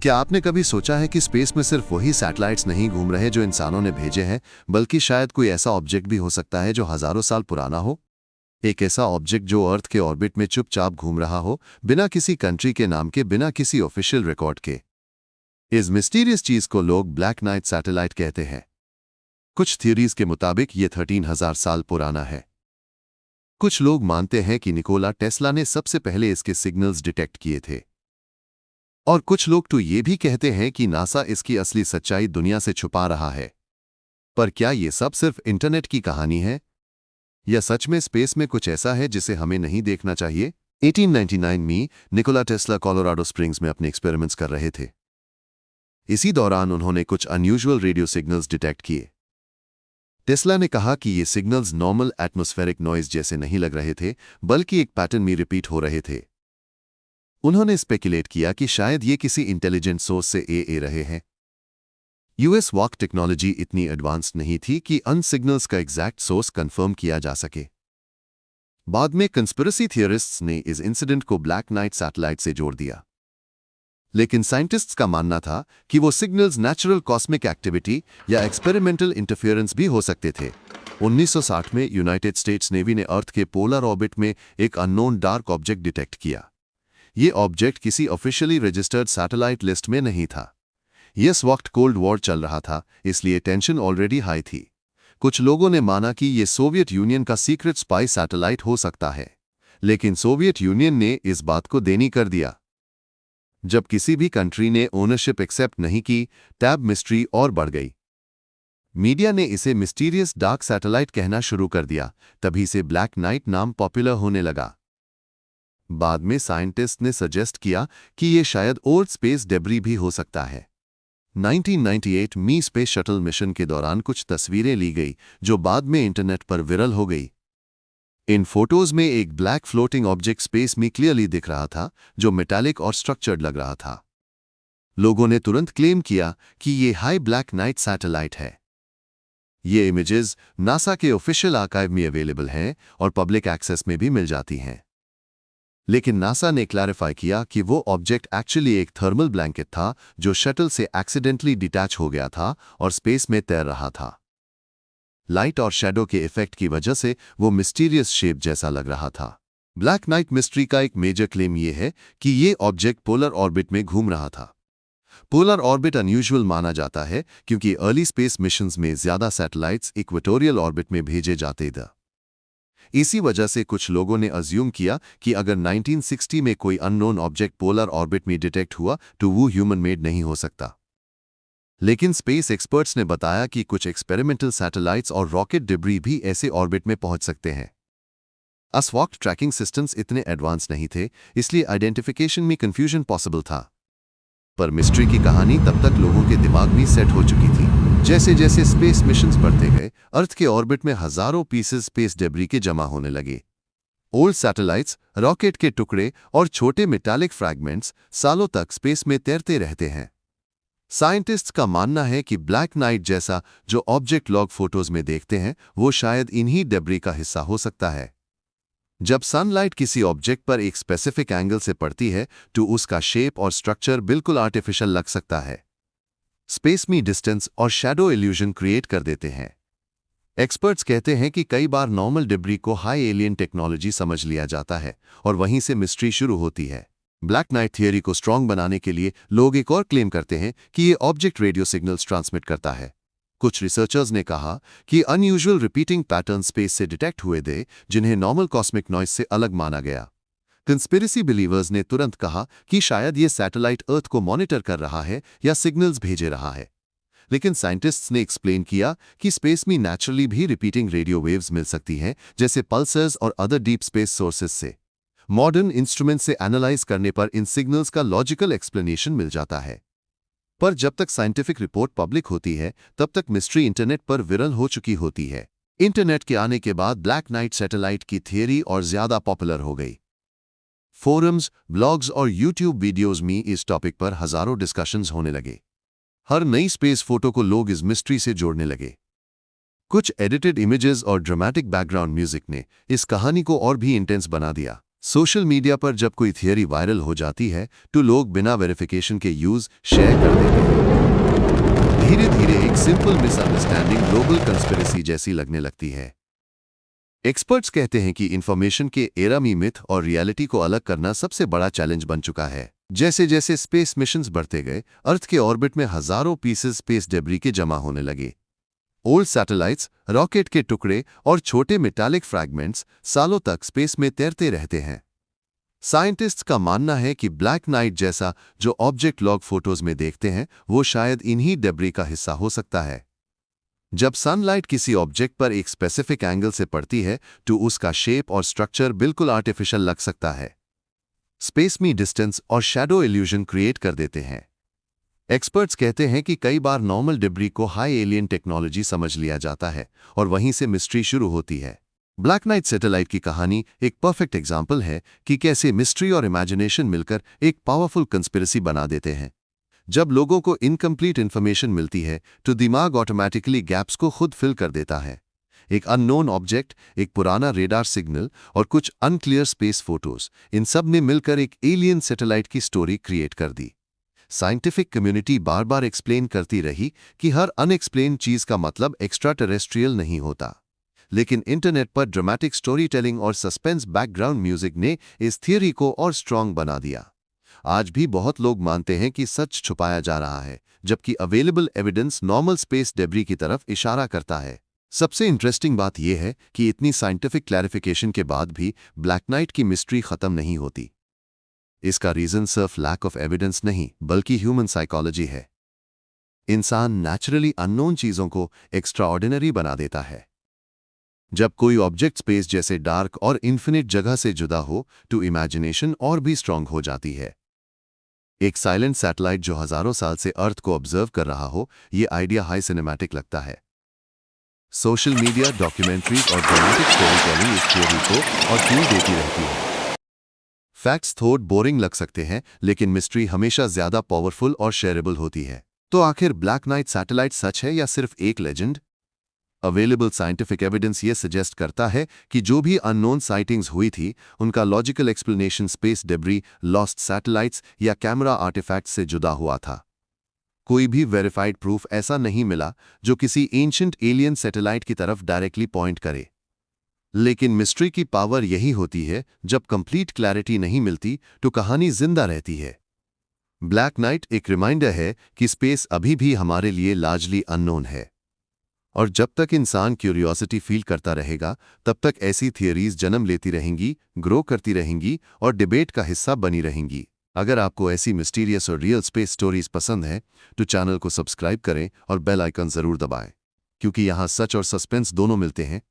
क्या आपने कभी सोचा है कि स्पेस में सिर्फ वही सैटेलाइट्स नहीं घूम रहे जो इंसानों ने भेजे हैं, बल्कि शायद कोई ऐसा ऑब्जेक्ट भी हो सकता है जो हजारों साल पुराना हो? एक ऐसा ऑब्जेक्ट जो अर्थ के ऑर्बिट में चुपचाप घूम रहा हो, बिना किसी कंट्री के नाम के, बिना किसी ऑफिशियल रिकॉर्ड के। इस मिस्टीरियस चीज को लोग ब्लैक नाइट सैटेलाइट कहते हैं। कुछ थ्योरीज के मुताबिक ये 13,000 साल पुराना है। कुछ लोग मानते हैं कि निकोला टेस्ला ने सबसे पहले इसके सिग्नल्स डिटेक्ट किए थे, और कुछ लोग तो ये भी कहते हैं कि नासा इसकी असली सच्चाई दुनिया से छुपा रहा है। पर क्या ये सब सिर्फ इंटरनेट की कहानी है, या सच में स्पेस में कुछ ऐसा है जिसे हमें नहीं देखना चाहिए? 1899 में निकोला टेस्ला कोलोराडो स्प्रिंग्स में अपने एक्सपेरिमेंट्स कर रहे थे। इसी दौरान उन्होंने कुछ अनयूजुअल रेडियो सिग्नल्स डिटेक्ट किए। टेस्ला ने कहा कि ये सिग्नल्स नॉर्मल एटमॉस्फेरिक नॉइज जैसे नहीं लग रहे थे, बल्कि एक पैटर्न में रिपीट हो रहे थे। उन्होंने स्पेकुलेट किया कि शायद ये किसी इंटेलिजेंट सोर्स से ए रहे हैं। यूएस वॉक टेक्नोलॉजी इतनी एडवांस नहीं थी कि अन सिग्नल्स का एग्जैक्ट सोर्स कंफर्म किया जा सके। बाद में कंस्पिरेसी थियरिस्ट्स ने इस इंसिडेंट को ब्लैक नाइट सैटेलाइट से जोड़ दिया, लेकिन साइंटिस्ट्स का मानना था कि वो सिग्नल्स नेचुरल कॉस्मिक एक्टिविटी या एक्सपेरिमेंटल इंटरफेरेंस भी हो सकते थे। 1960 में यूनाइटेड स्टेट्स नेवी ने अर्थ के पोलर ऑर्बिट में एक अननोन डार्क ऑब्जेक्ट डिटेक्ट किया। ये ऑब्जेक्ट किसी ऑफिशियली रजिस्टर्ड सैटेलाइट लिस्ट में नहीं था। इस वक्त कोल्ड वॉर चल रहा था, इसलिए टेंशन ऑलरेडी हाई थी। कुछ लोगों ने माना कि ये सोवियत यूनियन का सीक्रेट स्पाई सैटेलाइट हो सकता है, लेकिन सोवियत यूनियन ने इस बात को देनी कर दिया। जब किसी भी कंट्री ने ओनरशिप एक्सेप्ट नहीं की, तब मिस्ट्री और बढ़ गई। मीडिया ने इसे मिस्टीरियस डार्क सैटेलाइट कहना शुरू कर दिया। तभी से ब्लैक नाइट नाम पॉपुलर होने लगा। बाद में साइंटिस्ट ने सजेस्ट किया कि ये शायद ओल्ड स्पेस डेब्री भी हो सकता है। 1998 में स्पेस शटल मिशन के दौरान कुछ तस्वीरें ली गई जो बाद में इंटरनेट पर वायरल हो गई। इन फोटोज में एक ब्लैक फ्लोटिंग ऑब्जेक्ट स्पेस में क्लियरली दिख रहा था, जो मेटालिक और स्ट्रक्चर्ड लग रहा था। लोगों ने तुरंत क्लेम किया कि ये हाई ब्लैक नाइट सैटेलाइट है। ये इमेजेस नासा के ऑफिशियल आर्काइव में अवेलेबल हैं और पब्लिक एक्सेस में भी मिल जाती हैं। लेकिन नासा ने क्लैरिफाई किया कि वो ऑब्जेक्ट एक्चुअली एक थर्मल ब्लैंकेट था जो शटल से एक्सीडेंटली डिटैच हो गया था और स्पेस में तैर रहा था। लाइट और शैडो के इफेक्ट की वजह से वो मिस्टीरियस शेप जैसा लग रहा था। ब्लैक नाइट मिस्ट्री का एक मेजर क्लेम ये है कि ये ऑब्जेक्ट पोलर ऑर्बिट में घूम रहा था। पोलर ऑर्बिट अनयूजुअल माना जाता है क्योंकि अर्ली स्पेस मिशंस में ज्यादा सैटेलाइट्स इक्वेटोरियल ऑर्बिट में भेजे जाते थे। इसी वजह से कुछ लोगों ने अज्यूम किया कि अगर 1960 में कोई अननोन ऑब्जेक्ट पोलर ऑर्बिट में डिटेक्ट हुआ तो वो ह्यूमन मेड नहीं हो सकता। लेकिन स्पेस एक्सपर्ट्स ने बताया कि कुछ एक्सपेरिमेंटल सैटेलाइट्स और रॉकेट डिब्री भी ऐसे ऑर्बिट में पहुंच सकते हैं। अस्वॉक्ट ट्रैकिंग सिस्टम्स इतने एडवांस नहीं थे, इसलिए आइडेंटिफिकेशन में कंफ्यूजन पॉसिबल था। पर मिस्ट्री की कहानी तब तक लोगों के दिमाग में सेट हो चुकी थी। जैसे जैसे स्पेस मिशंस बढ़ते गए, अर्थ के ऑर्बिट में हजारों पीसेस स्पेस डेब्री के जमा होने लगे। ओल्ड सैटेलाइट्स, रॉकेट के टुकड़े और छोटे मेटालिक फ्रैगमेंट्स सालों तक स्पेस में तैरते रहते हैं। साइंटिस्ट्स का मानना है कि ब्लैक नाइट जैसा जो ऑब्जेक्ट लॉग फोटोज में देखते हैं, वो शायद इन्हीं डेब्री का हिस्सा हो सकता है। जब सनलाइट किसी ऑब्जेक्ट पर एक स्पेसिफिक एंगल से पड़ती है तो उसका शेप और स्ट्रक्चर बिल्कुल आर्टिफिशियल लग सकता है। स्पेस में डिस्टेंस और शैडो इल्यूजन क्रिएट कर देते हैं। एक्सपर्ट्स कहते हैं कि कई बार नॉर्मल डिब्री को हाई एलियन टेक्नोलॉजी समझ लिया जाता है और वहीं से मिस्ट्री शुरू होती है। ब्लैक नाइट थियरी को स्ट्रॉन्ग बनाने के लिए लोग एक और क्लेम करते हैं कि ये ऑब्जेक्ट रेडियो सिग्नल्स ट्रांसमिट करता है। कुछ रिसर्चर्स ने कहा कि अनयूजुअल रिपीटिंग पैटर्न स्पेस से डिटेक्ट हुए थे, जिन्हें नॉर्मल कॉस्मिक नॉइज से अलग माना गया। कंस्पिरेसी बिलीवर्स ने तुरंत कहा कि शायद ये सैटेलाइट अर्थ को मॉनिटर कर रहा है या सिग्नल्स भेजे रहा है। लेकिन साइंटिस्ट्स ने एक्सप्लेन किया कि स्पेस में नेचुरली भी रिपीटिंग रेडियो वेव्स मिल सकती हैं, जैसे पल्सर्स और अदर डीप स्पेस सोर्सेज से। मॉडर्न इंस्ट्रूमेंट से एनालाइज करने पर इन सिग्नल्स का लॉजिकल एक्सप्लेनेशन मिल जाता है। पर जब तक साइंटिफिक रिपोर्ट पब्लिक होती है, तब तक मिस्ट्री इंटरनेट पर वायरल हो चुकी होती है। इंटरनेट के आने के बाद ब्लैक नाइट सैटेलाइट की थियरी और ज्यादा पॉपुलर हो गई। फोरम्स, ब्लॉग्स और यूट्यूब वीडियोस में इस टॉपिक पर हजारों डिस्कशंस होने लगे। हर नई स्पेस फोटो को लोग इस मिस्ट्री से जोड़ने लगे। कुछ एडिटेड इमेजेस और ड्रामेटिक बैकग्राउंड म्यूजिक ने इस कहानी को और भी इंटेंस बना दिया। सोशल मीडिया पर जब कोई थियरी वायरल हो जाती है तो लोग बिना वेरिफिकेशन के यूज शेयर कर देते हैं। धीरे धीरे एक सिंपल मिसअंडरस्टैंडिंग ग्लोबल कंस्पिरेसी जैसी लगने लगती है। एक्सपर्ट्स कहते हैं कि इंफॉर्मेशन के एरा में मिथ और रियलिटी को अलग करना सबसे बड़ा चैलेंज बन चुका है। जैसे जैसे स्पेस मिशंस बढ़ते गए, अर्थ के ऑर्बिट में हजारों पीसेस स्पेस डेब्री के जमा होने लगे। ओल्ड सैटेलाइट्स, रॉकेट के टुकड़े और छोटे मेटालिक फ्रैगमेंट्स सालों तक स्पेस में तैरते रहते हैं। साइंटिस्ट्स का मानना है कि ब्लैक नाइट जैसा जो ऑब्जेक्ट लॉग फोटोज में देखते हैं वो शायद इन्हीं डेब्री का हिस्सा हो सकता है। जब सनलाइट किसी ऑब्जेक्ट पर एक स्पेसिफिक एंगल से पड़ती है तो उसका शेप और स्ट्रक्चर बिल्कुल आर्टिफिशियल लग सकता है। स्पेस में डिस्टेंस और शैडो इल्यूजन क्रिएट कर देते हैं। एक्सपर्ट्स कहते हैं कि कई बार नॉर्मल डिब्री को हाई एलियन टेक्नोलॉजी समझ लिया जाता है और वहीं से मिस्ट्री शुरू होती है। ब्लैक नाइट सैटेलाइट की कहानी एक परफेक्ट एग्जाम्पल है कि कैसे मिस्ट्री और इमेजिनेशन मिलकर एक पावरफुल कंस्पिरेसी बना देते हैं। जब लोगों को इनकम्प्लीट इन्फॉर्मेशन मिलती है तो दिमाग ऑटोमेटिकली गैप्स को खुद फिल कर देता है। एक अननोन ऑब्जेक्ट, एक पुराना रेडार सिग्नल और कुछ अनक्लियर स्पेस फोटोज, इन सब ने मिलकर एक एलियन सैटेलाइट की स्टोरी क्रिएट कर दी। साइंटिफिक कम्युनिटी बार बार एक्सप्लेन करती रही कि हर अनएक्सप्लेन चीज का मतलब एक्स्ट्रा टेरेस्ट्रियल नहीं होता, लेकिन इंटरनेट पर ड्रामेटिक स्टोरी टेलिंग और सस्पेंस बैकग्राउंड म्यूजिक ने इस थियरी को और स्ट्रांग बना दिया। आज भी बहुत लोग मानते हैं कि सच छुपाया जा रहा है, जबकि available evidence normal space debris की तरफ इशारा करता है। सबसे इंटरेस्टिंग बात यह है कि इतनी साइंटिफिक क्लैरिफिकेशन के बाद भी ब्लैक नाइट की मिस्ट्री खत्म नहीं होती। इसका रीजन सिर्फ लैक ऑफ एविडेंस नहीं बल्कि ह्यूमन साइकोलॉजी है। इंसान नेचुरली अननोन चीजों को एक्स्ट्राऑर्डिनरी बना देता है। जब कोई ऑब्जेक्ट स्पेस जैसे डार्क और इन्फिनिट जगह से जुदा हो तो इमेजिनेशन और भी स्ट्रांग हो जाती है। एक साइलेंट सैटेलाइट जो हजारों साल से अर्थ को ऑब्जर्व कर रहा हो, यह आइडिया हाई सिनेमैटिक लगता है। सोशल मीडिया, डॉक्यूमेंट्रीज और ड्रामेटिक स्टोरी टेलिंग इस थ्योरी को और क्यों देती रहती है। फैक्ट्स थोड़ा बोरिंग लग सकते हैं, लेकिन मिस्ट्री हमेशा ज्यादा पावरफुल और शेयरेबल होती है। तो आखिर ब्लैक नाइट सैटेलाइट सच है या सिर्फ एक लेजेंड? अवेलेबल साइंटिफिक एविडेंस ये सजेस्ट करता है कि जो भी अननोन साइटिंग्स हुई थी उनका logical explanation space debris, lost satellites या कैमरा आर्टिफैक्ट्स से जुदा हुआ था। कोई भी वेरीफाइड प्रूफ ऐसा नहीं मिला जो किसी एंशिएंट एलियन सैटेलाइट की तरफ डायरेक्टली पॉइंट करे। लेकिन मिस्ट्री की पावर यही होती है, जब कंप्लीट क्लैरिटी नहीं मिलती तो कहानी जिंदा रहती है। ब्लैक नाइट एक रिमाइंडर है कि स्पेस अभी भी हमारे लिए लार्जली अननोन है, और जब तक इंसान क्यूरियोसिटी फील करता रहेगा तब तक ऐसी थियरीज जन्म लेती रहेंगी, ग्रो करती रहेंगी और डिबेट का हिस्सा बनी रहेंगी। अगर आपको ऐसी मिस्टीरियस और रियल स्पेस स्टोरीज पसंद है तो चैनल को सब्सक्राइब करें और बेल आइकन जरूर दबाएं, क्योंकि यहाँ सच और सस्पेंस दोनों मिलते हैं।